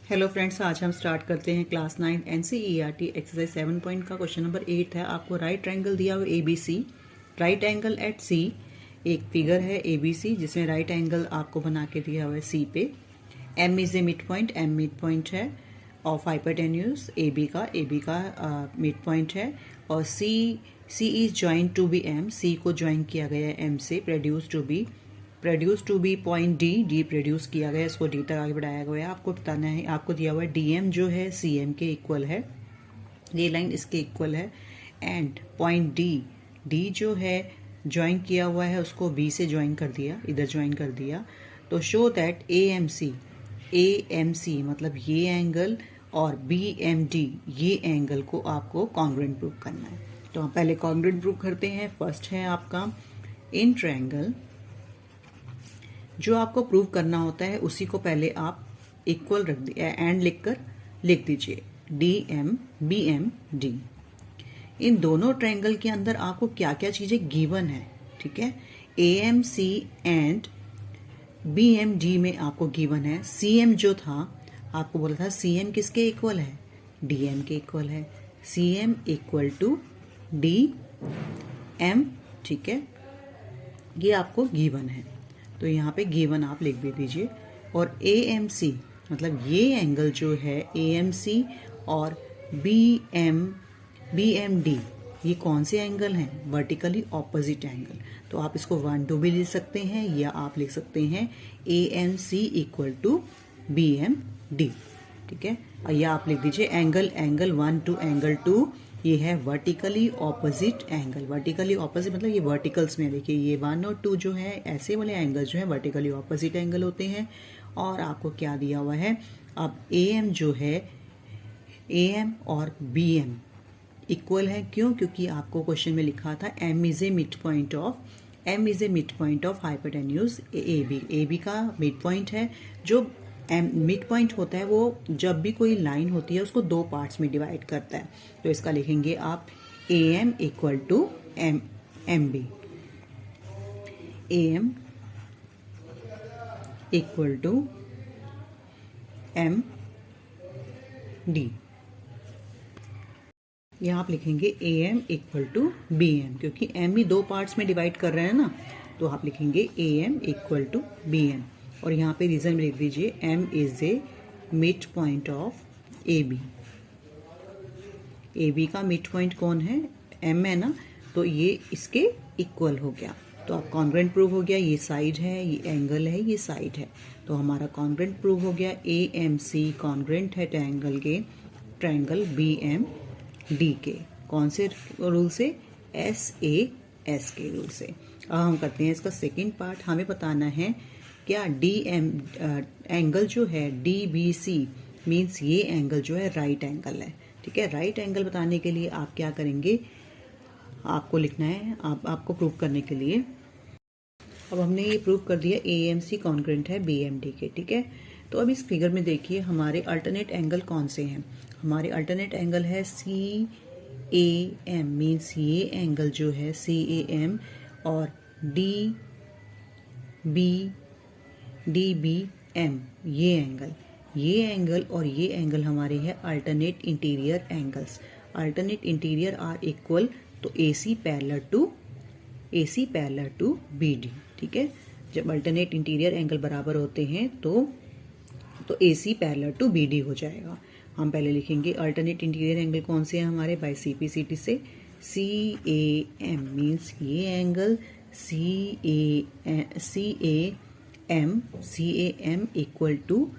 Hello friends, आज हम start करते हैं क्लास 9 एनसीईआरटी एक्सरसाइज 7 पॉइंट का क्वेश्चन नंबर 8 है। आपको राइट ट्रायंगल दिया हुआ ABC, right angle at C। एक फिगर है ABC जिसमें राइट एंगल आपको बना के दिया हुआ है C पे। M is a mid point, M mid point है ऑफ हाइपोटेन्यूज AB का मिड पॉइंट है। और C is join to be M, C को ज्वाइन किया गया है M से। Produce to be point D produce किया गया है, इसको D तक आगे बढ़ाया गया है। आपको बताना है, आपको दिया हुआ है DM जो है CM के इक्वल है, ये लाइन इसके इक्वल है। एंड पॉइंट D जो है ज्वाइन किया हुआ है उसको B से ज्वाइन कर दिया, इधर ज्वाइन कर दिया। तो शो दैट AMC मतलब ये एंगल और BMD ये एंगल को आपको कॉन्ग्रुएंट प्रूव करना है। तो हम पहले कॉन्ग्रुएंट प्रूव करते हैं। फर्स्ट है आपका इन ट्रायंगल, जो आपको प्रूव करना होता है उसी को पहले आप इक्वल रख दिए एंड लिख दीजिए DM BM D। इन दोनों ट्रायंगल के अंदर आपको क्या क्या चीजें गिवन है, ठीक है। AMC एंड BMD में आपको गिवन है। CM जो था आपको बोला था CM किसके इक्वल है, DM के इक्वल है। CM इक्वल टू DM, ठीक है, ये आपको गिवन है। तो यहाँ पे गिवन आप लिख भी दीजिए। और AMC मतलब ये एंगल जो है AMC और BMD ये कौन से एंगल हैं, वर्टिकली ऑपोजिट एंगल। तो आप इसको 1 2 भी लिख सकते हैं या आप लिख सकते हैं AMC इक्वल टू BMD, ठीक है। और या आप लिख दीजिए एंगल 1 to एंगल 2 ये है vertically opposite angle. Vertically opposite मतलब ये वर्टिकल्स में देखिए, ये 1 और 2 जो है ऐसे वाले एंगल जो है वर्टिकली ऑपोजिट एंगल होते हैं। और आपको क्या दिया हुआ है, अब AM जो है AM और BM इक्वल है। क्यों? क्योंकि आपको क्वेश्चन में लिखा था M is a mid point of hypotenuse AB का मिड पॉइंट है। जो मिड पॉइंट होता है वो जब भी कोई लाइन होती है उसको 2 पार्ट्स में डिवाइड करता है। तो इसका लिखेंगे आप AM equal to MB, AM equal to MD। यहाँ आप लिखेंगे AM इक्वल टू BM, क्योंकि M ही 2 पार्ट्स में डिवाइड कर रहे हैं ना, तो आप लिखेंगे AM इक्वल टू BM। और यहाँ पे रीजन में लिख दीजिए M is a mid point of AB का मिड पॉइंट कौन है, M है ना, तो ये इसके इक्वल हो गया। तो आप कॉन्ग्रुएंट प्रूव हो गया, ये साइड है, ये एंगल है, ये साइड है। तो हमारा कॉन्ग्रुएंट प्रूव हो गया। AMC कॉन्ग्रुएंट है ट्रायंगल BMD के कौन से रूल से, SAS के रूल से। अब हम करते हैं इसका सेकंड पार्ट। हमें बताना है क्या DM एंगल जो है DBC मीन्स ये एंगल जो है राइट एंगल है, ठीक है। राइट एंगल बताने के लिए आप क्या करेंगे, आपको लिखना है आपको प्रूव करने के लिए। अब हमने ये प्रूव कर दिया AMC कॉन्ग्रुएंट है BMD के, ठीक है। तो अब इस फिगर में देखिए हमारे अल्टरनेट एंगल कौन से हैं। हमारे अल्टरनेट एंगल है CAM मीन्स ये एंगल जो है CAM और DBM ये एंगल और ये एंगल हमारे है alternate interior angles. Alternate interior are equal, तो AC पैरेलल टू BD, ठीक है। जब अल्टरनेट इंटीरियर एंगल बराबर होते हैं तो AC पैरेलल टू BD हो जाएगा। हम पहले लिखेंगे अल्टरनेट इंटीरियर एंगल कौन से हैं हमारे, बाय CPCT से CAM मीन्स ये angle CAM equal to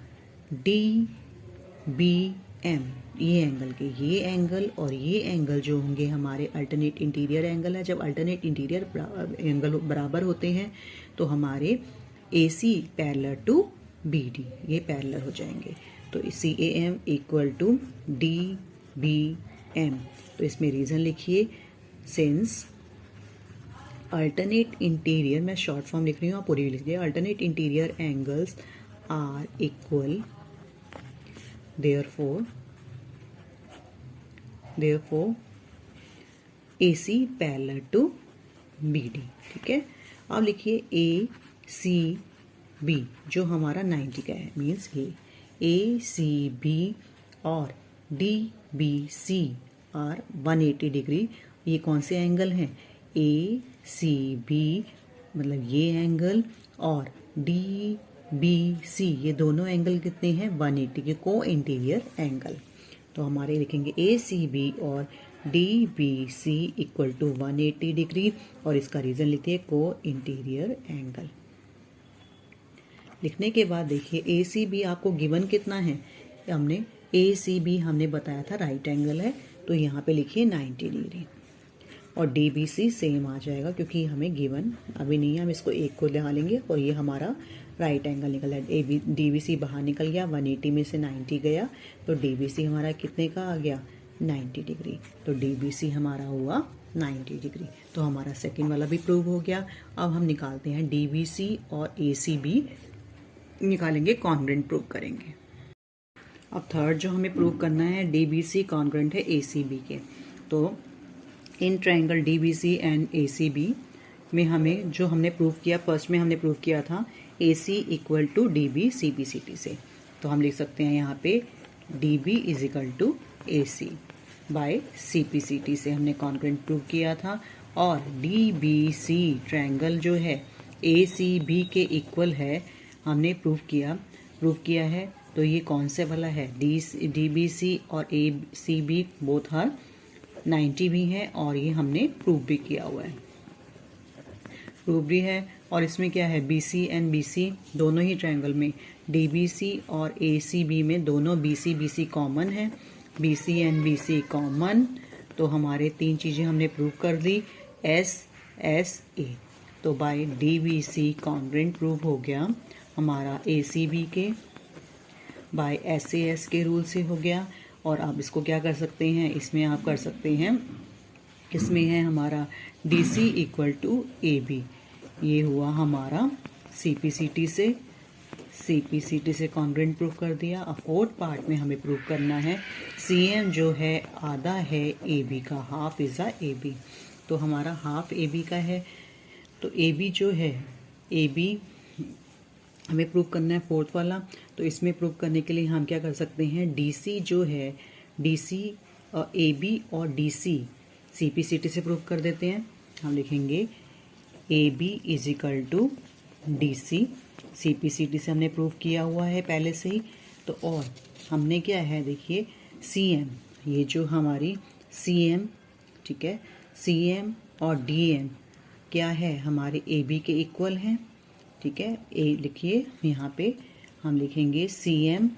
DBM ये एंगल के, ये एंगल और ये एंगल जो होंगे हमारे अल्टरनेट इंटीरियर एंगल है। जब अल्टरनेट इंटीरियर एंगल बराबर होते हैं तो हमारे AC पैरेलल टू BD ये पैरेलल हो जाएंगे। तो CAM इक्वल टू DBM। तो इसमें रीजन लिखिए, सिंस अल्टरनेट इंटीरियर, मैं शॉर्ट फॉर्म लिख रही हूँ, आप पूरी लिख दिए, alternate interior angles are equal, therefore AC parallel to BD, ठीक है। अब लिखिए ACB जो हमारा 90 का है मीन्स ये ACB और DBC आर 180 डिग्री। ये कौन से एंगल हैं? ACB मतलब ये एंगल और DBC ये दोनों एंगल कितने हैं? 180 के को इंटीरियर एंगल। तो हमारे लिखेंगे ACB और DBC इक्वल टू 180 डिग्री और इसका रीजन लिखते हैं को इंटीरियर एंगल। लिखने के बाद देखिए ACB आपको गिवन कितना है? हमने ACB हमने बताया था राइट एंगल है, तो यहाँ पे लिखिए 90 डिग्री और DBC सेम आ जाएगा क्योंकि हमें गिवन अभी नहीं है, हम इसको एक को लगा लेंगे और ये हमारा राइट एंगल निकल है। DBC बाहर निकल गया, 180 में से 90 गया तो DBC हमारा कितने का आ गया? 90 डिग्री। तो DBC हमारा हुआ 90 डिग्री। तो हमारा सेकंड वाला भी प्रूव हो गया। अब हम निकालते हैं DBC और ACB निकालेंगे, कॉन्ग्रुएंट प्रूव करेंगे। अब थर्ड जो हमें प्रूव करना है DBC कॉन्ग्रुएंट है ACB के। तो in triangle DBC and ACB में हमें जो हमने प्रूव किया, फर्स्ट में हमने प्रूव किया था AC equal to DB CPCT से। तो हम लिख सकते हैं यहाँ पे DB is equal to AC by CPCT से हमने कॉन्ग्रुएंट प्रूव किया था। और DBC ट्रायंगल जो है ACB के इक्वल है हमने प्रूव किया है। तो ये कौन से वाला है? DBC और ACB बोथ आर 90 भी है और ये हमने प्रूव भी किया हुआ है, प्रूव भी है। और इसमें क्या है? BC एंड BC दोनों ही ट्रायंगल में DBC और ACB में दोनों BC कॉमन है, BC एंड BC कॉमन। तो हमारे तीन चीजें हमने प्रूव कर दी SSA। तो बाय DBC कॉन्ग्रुएंट प्रूव हो गया हमारा ACB के, बाय SAS के रूल से हो गया। और आप इसको क्या कर सकते हैं? इसमें आप कर सकते हैं, इसमें है हमारा DC इक्वल टू AB। ये हुआ हमारा CPCT से कॉन्ग्रुएंट प्रूव कर दिया। अब फोर्थ पार्ट में हमें प्रूव करना है CM जो है आधा है AB का, हाफ इज अ AB। तो हमारा हाफ AB का है। तो AB जो है AB हमें प्रूव करना है फोर्थ वाला। तो इसमें प्रूव करने के लिए हम क्या कर सकते हैं? DC जो है DC और AB और DC CPCT से प्रूव कर देते हैं। हम लिखेंगे AB is equal to DC, CPCT से हमने प्रूव किया हुआ है पहले से ही। तो और हमने क्या है देखिए CM, ये जो हमारी CM, ठीक है, CM और DM क्या है? हमारे AB के इक्वल हैं, ठीक है। लिखिए यहाँ पे हम लिखेंगे CM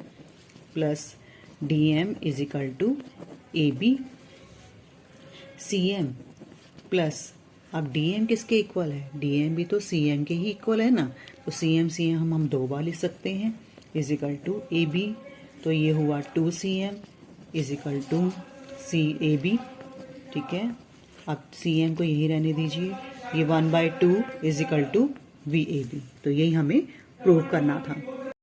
plus DM is equal to AB। CM plus, अब DM किसके इक्वल है? DM भी तो CM के ही इक्वल है ना। तो CM हम दो बार लिख सकते हैं, इज इक्वल टू AB। तो ये हुआ 2CM is equal to CAB, ठीक है। अब CM को यही रहने दीजिए, ये 1/2 इज इक्वल टू VAB। तो यही हमें प्रूव करना था।